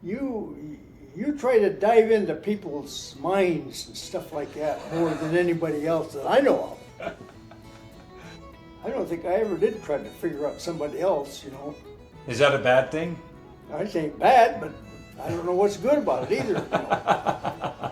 you try to dive into people's minds and stuff like that more than anybody else that I know of. I don't think I ever did try to figure out somebody else, you know. Is that a bad thing? I ain't bad, but I don't know what's good about it either. You know.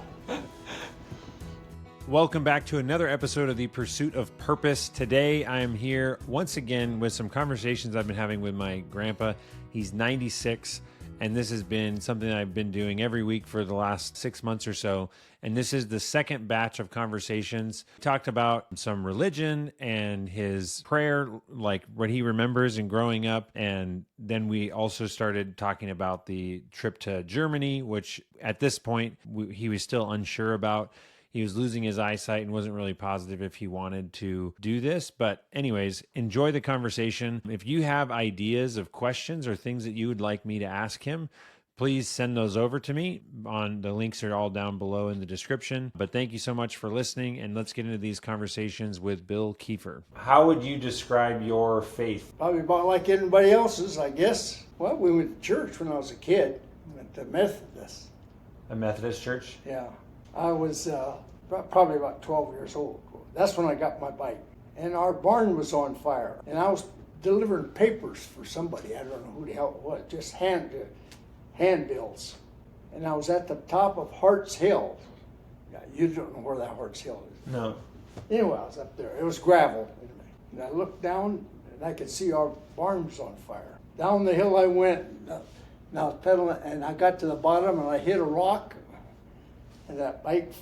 Welcome back to another episode of The Pursuit of Purpose. Today I am here once again with some conversations I've been having with my grandpa. He's 96, and this has been something I've been doing every week for the last 6 months or so. And this is the second batch of conversations. We talked about some religion and his prayer, like what he remembers and growing up. And then we also started talking about the trip to Germany, which at this point he was still unsure about. He was losing his eyesight and wasn't really positive if he wanted to do this. But anyways, enjoy the conversation. If you have ideas of questions or things that you would like me to ask him, please send those over to me. The links are all down below in the description. But thank you so much for listening, and let's get into these conversations with Bill Kiefer. How would you describe your faith? Probably about like anybody else's, I guess. Well, we went to church when I was a kid. We went to Methodist. A Methodist church? Yeah. I was probably about 12 years old. That's when I got my bike. And our barn was on fire. And I was delivering papers for somebody. I don't know who the hell it was. Just handbills. And I was at the top of Hart's Hill. Yeah, you don't know where that Hart's Hill is. No. Anyway, I was up there. It was gravel. And I looked down, and I could see our barn was on fire. Down the hill I went. And I was pedaling, and I got to the bottom, and I hit a rock. And that bike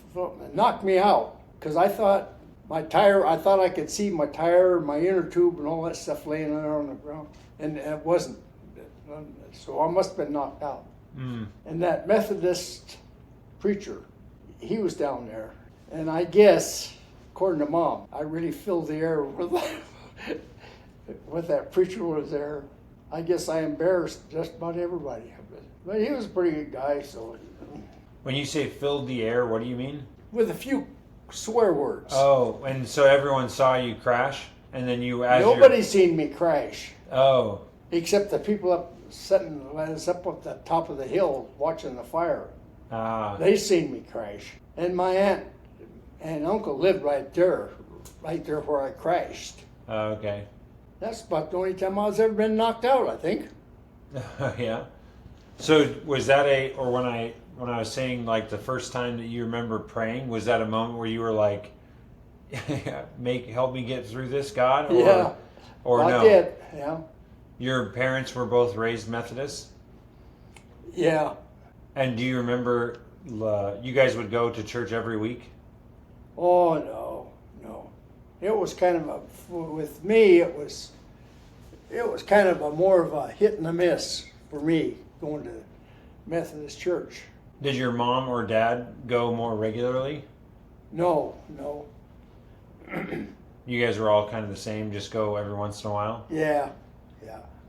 knocked me out because I thought I could see my tire, my inner tube, and all that stuff laying there on the ground. And it wasn't. So I must have been knocked out. Mm. And that Methodist preacher, he was down there. And I guess, according to Mom, I really filled the air with that preacher was there. I guess I embarrassed just about everybody. But he was a pretty good guy, so... When you say filled the air, what do you mean? With a few swear words. Oh, and so everyone saw you crash, and then you... Nobody seen me crash. Oh. Except the people up at the top of the hill watching the fire. Ah. They seen me crash. And my aunt and uncle lived right there where I crashed. Oh, okay. That's about the only time I was ever been knocked out, I think. Yeah. So was that when I was saying like the first time that you remember praying, was that a moment where you were like, help me get through this, God? Or, yeah. Or no? I did, yeah. Your parents were both raised Methodist? Yeah. And do you remember you guys would go to church every week? Oh, no. It was kind of with me, it was kind of more of a hit and a miss for me going to Methodist church. Did your mom or dad go more regularly? No. You guys were all kind of the same, just go every once in a while? Yeah.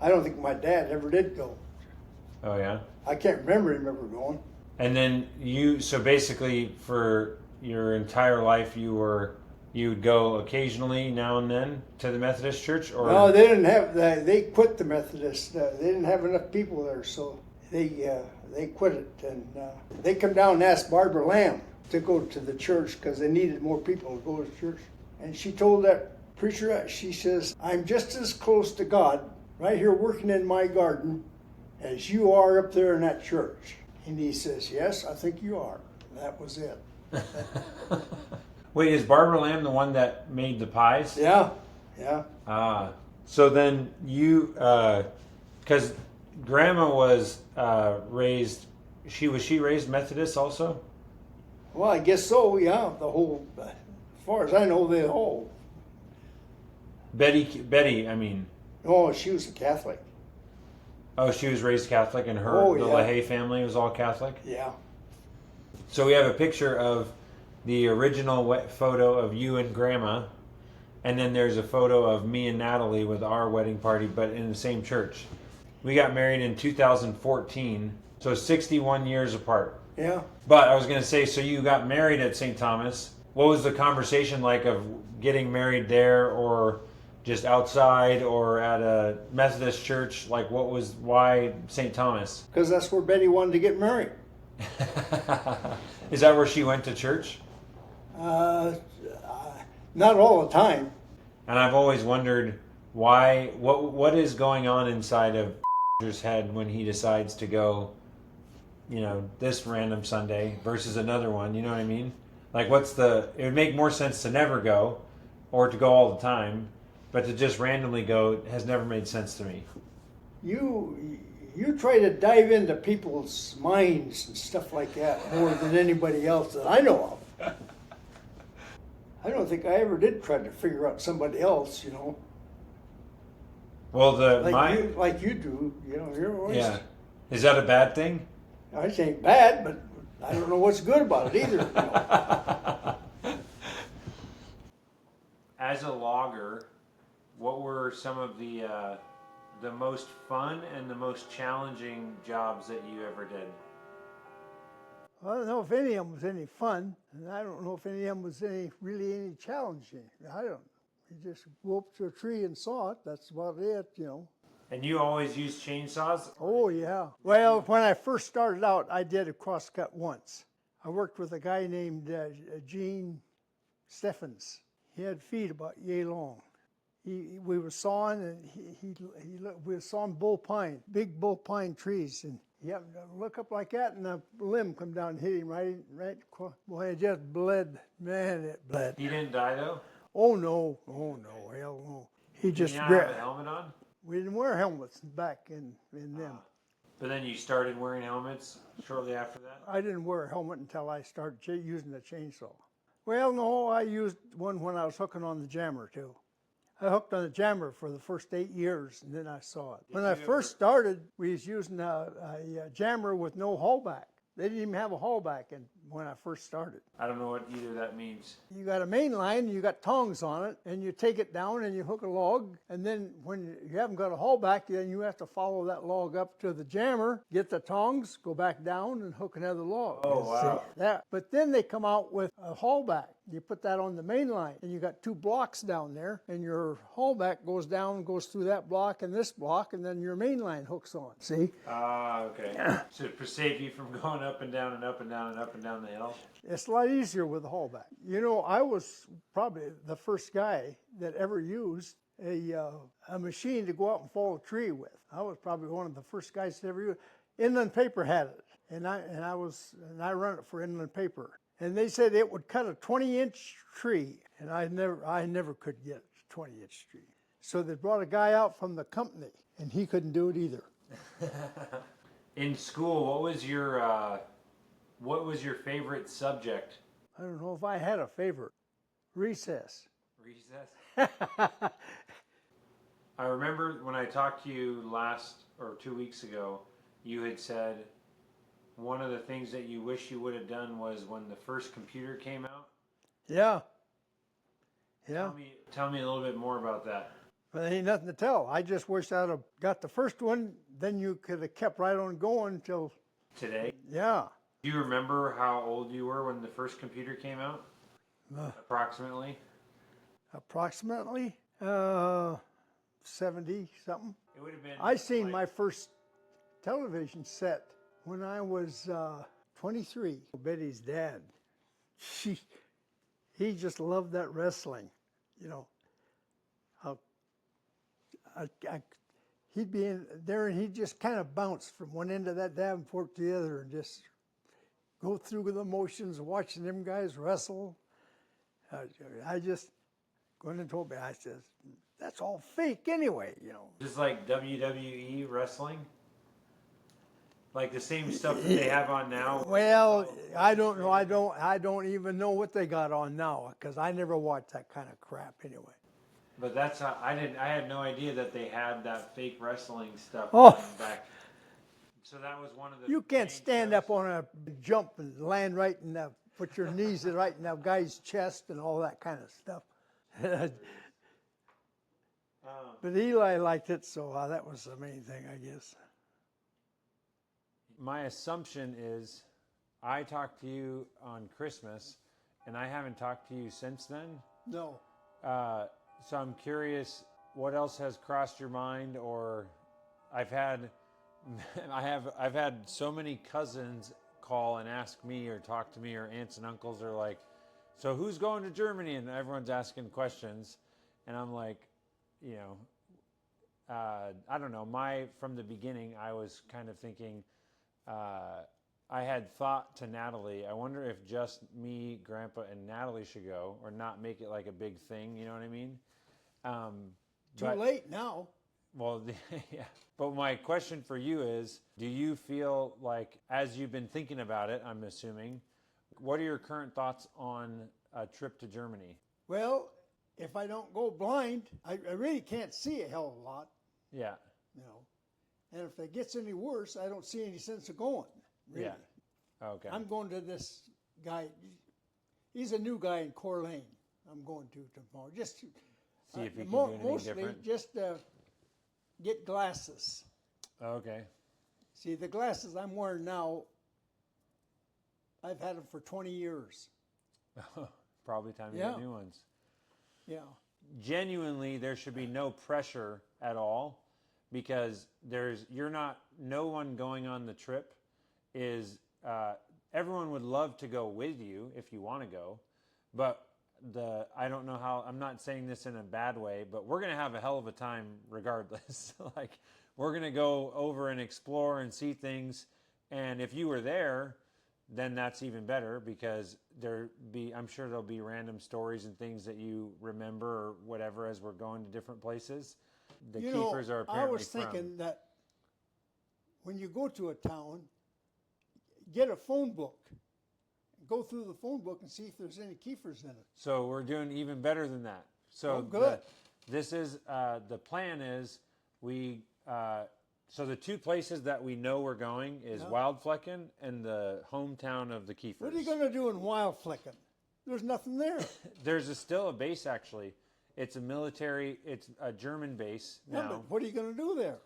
I don't think my dad ever did go. Oh, yeah? I can't remember him ever going. And then so basically for your entire life you would go occasionally now and then to the Methodist church? Or no, they didn't have that. They quit the Methodist. They didn't have enough people there, so they quit it. And they come down and asked Barbara Lamb to go to the church because they needed more people to go to church. And she told that preacher, she says, I'm just as close to God right here working in my garden as you are up there in that church. And he says, yes, I think you are. And that was it. Wait, is Barbara Lamb the one that made the pies? Yeah. Ah, so then you, because Grandma was raised, was she raised Methodist also? Well, I guess so, yeah. The whole, as far as I know, the whole. Betty, I mean. Oh, she was a Catholic. Oh, she was raised Catholic, and the LaHaye family was all Catholic? Yeah. So we have a picture of the original photo of you and Grandma, and then there's a photo of me and Natalie with our wedding party, but in the same church. We got married in 2014, so 61 years apart. Yeah. But I was going to say, so you got married at St. Thomas. What was the conversation like of getting married there, or just outside or at a Methodist church? Like, why St. Thomas? Because that's where Betty wanted to get married. Is that where she went to church? Not all the time. And I've always wondered what is going on inside of his head when he decides to go, this random Sunday versus another one. You know what I mean? Like, it would make more sense to never go or to go all the time, but to just randomly go has never made sense to me. You try to dive into people's minds and stuff like that more than anybody else that I know of. I don't think I ever did try to figure out somebody else, Well, like you do, you're always. Yeah. Is that a bad thing? I say bad, but I don't know what's good about it either. As a logger, what were some of the most fun and the most challenging jobs that you ever did? I don't know if any of them was any fun, and I don't know if any of them was really any challenging. I don't. You just go up to a tree and saw it. That's about it, And you always use chainsaws? Oh, yeah. Well, when I first started out, I did a crosscut once. I worked with a guy named Gene Steffens. He had feet about yay long. We were sawing, and we were sawing bull pine, big bull pine trees, and he happened to look up like that, and a limb come down and hit him right across. Boy, it just bled. Man, it bled. He didn't die, though? Oh, no, hell no. He just Did you not have a helmet on? We didn't wear helmets back in them. But then you started wearing helmets shortly after that? I didn't wear a helmet until I started using the chainsaw. Well, no, I used one when I was hooking on the jammer, too. I hooked on the jammer for the first 8 years, and then I saw it. When I first started, we was using a jammer with no haulback. They didn't even have a haulback when I first started. I don't know what either of that means. You got a main line, you got tongs on it, and you take it down and you hook a log, and then when you haven't got a haulback, then you have to follow that log up to the jammer, get the tongs, go back down, and hook another log. Oh, wow. That. But then they come out with a haulback. You put that on the main line, and you got 2 blocks down there, and your haulback goes down, goes through that block and this block, and then your main line hooks on. See? Okay. So to save you from going up and down and up and down and up and down the hill? It's a lot easier with a haulback. I was probably the first guy that ever used a machine to go out and fall a tree with. I was probably one of the first guys that ever used it. Inland Paper had it, and I run it for Inland Paper. And they said it would cut a 20-inch tree, and I never could get a 20-inch tree. So they brought a guy out from the company, and he couldn't do it either. In school, what was your favorite subject? I don't know if I had a favorite. Recess. Recess? I remember when I talked to you 2 weeks ago, you had said one of the things that you wish you would have done was when the first computer came out. Yeah. Tell me a little bit more about that. But there ain't nothing to tell. I just wish I'd have got the first one, then you could have kept right on going until... Today? Yeah. Do you remember how old you were when the first computer came out? Approximately? Approximately? 70 something. It would have been... I seen my first television set when I was 23. Betty's dad, he just loved that wrestling, he'd be in there and he'd just kind of bounce from one end of that Davenport to the other and just go through the motions watching them guys wrestle. I just went and told me, I says, that's all fake anyway, Just like WWE wrestling? Like the same stuff that they have on now? Well, I don't know. I don't even know what they got on now because I never watched that kind of crap anyway. But that's how, I had no idea that they had that fake wrestling stuff back. So that was one of the... You can't stand up on a jump and land right in the, put your knees right in that guy's chest and all that kind of stuff. But Eli liked it, so that was the main thing, I guess. My assumption is I talked to you on Christmas, and I haven't talked to you since then. No. So I'm curious, what else has crossed your mind? Or I've had so many cousins call and ask me or talk to me, or aunts and uncles are like, so who's going to Germany? And everyone's asking questions. And I'm like, I don't know. From the beginning, I was kind of thinking, I had thought to Natalie, I wonder if just me, Grandpa, and Natalie should go, or not make it like a big thing. You know what I mean? Too late now. Well, yeah. But my question for you is, do you feel like, as you've been thinking about it, I'm assuming, what are your current thoughts on a trip to Germany? Well, if I don't go blind, I really can't see a hell of a lot. Yeah. And if it gets any worse, I don't see any sense of going. Really. Yeah. Okay. I'm going to this guy. He's a new guy in Coeur d'Alene. I'm going to tomorrow. Just to, see if he can do anything mostly different. Just get glasses. Okay. See, the glasses I'm wearing now, I've had them for 20 years. Probably time to Yeah. get new ones. Yeah. Genuinely, there should be no pressure at all, because no one going on the trip is, everyone would love to go with you if you want to go, but I don't know how, I'm not saying this in a bad way, but we're going to have a hell of a time regardless. Like, we're going to go over and explore and see things. And if you were there, then that's even better, because I'm sure there'll be random stories and things that you remember or whatever as we're going to different places. The Kiefers are apparently I was thinking that when you go to a town, get a phone book. Go through the phone book and see if there's any Kiefers in it. So we're doing even better than that. So good. The plan is so the two places that we know we're going is Wildflecken and the hometown of the Kiefers. What are you going to do in Wildflecken? There's nothing there. There's still a base, actually. It's a German base now. Yeah, but what are you going to do there?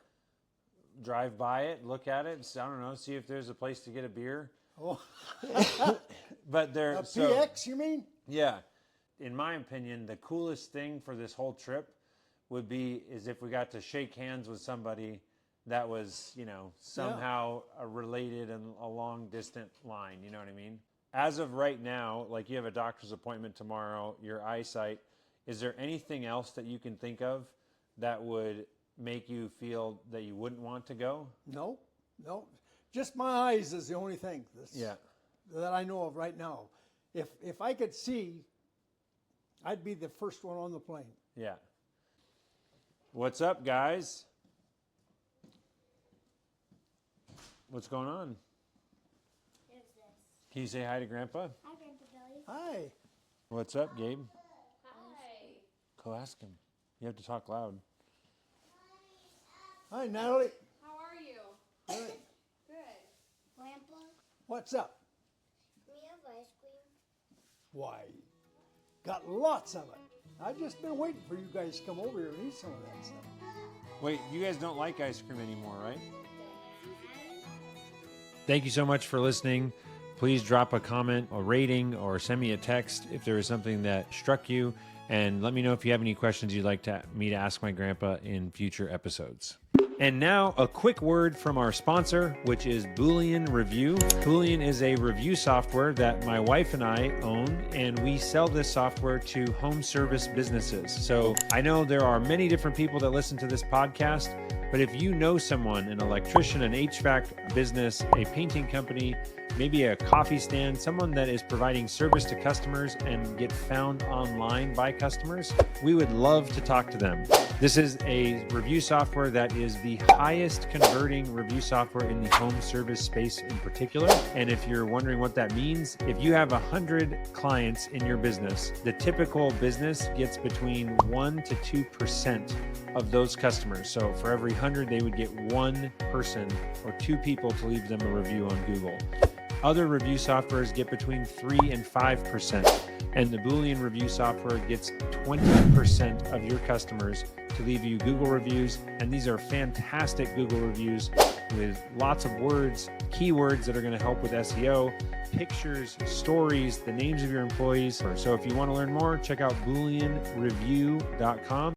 Drive by it, look at it, I don't know, see if there's a place to get a beer. Oh. But there, PX, you mean? Yeah. In my opinion, the coolest thing for this whole trip is if we got to shake hands with somebody that was, somehow related in a long distant line. You know what I mean? As of right now, like, you have a doctor's appointment tomorrow, your eyesight. Is there anything else that you can think of that would make you feel that you wouldn't want to go? No. Just my eyes is the only thing that I know of right now. If I could see, I'd be the first one on the plane. Yeah. What's up, guys? What's going on? Who's this? Can you say hi to Grandpa? Hi, Grandpa Billy. Hi. What's up, Gabe? Hi. Go ask him. You have to talk loud. Hi, Natalie. How are you? Good. Good. Grandpa, What's up? can we have ice cream? Why, got lots of it. I've just been waiting for you guys to come over here and eat some of that stuff. Wait, you guys don't like ice cream anymore, right? Thank you so much for listening. Please drop a comment, a rating, or send me a text if there is something that struck you. And let me know if you have any questions you'd like me to ask my grandpa in future episodes. And now a quick word from our sponsor, which is Boolean Review. Boolean is a review software that my wife and I own, and we sell this software to home service businesses. So I know there are many different people that listen to this podcast, but if you know someone, an electrician, an HVAC business, a painting company, maybe a coffee stand, someone that is providing service to customers and get found online by customers, we would love to talk to them. This is a review software that is the highest converting review software in the home service space in particular. And if you're wondering what that means, if you have 100 clients in your business, the typical business gets between 1% to 2% of those customers. So for every 100, they would get one person or two people to leave them a review on Google. Other review softwares get between 3 and 5%, and the Boolean review software gets 20% of your customers to leave you Google reviews, and these are fantastic Google reviews with lots of words, keywords that are going to help with SEO, pictures, stories, the names of your employees. So if you want to learn more, check out booleanreview.com.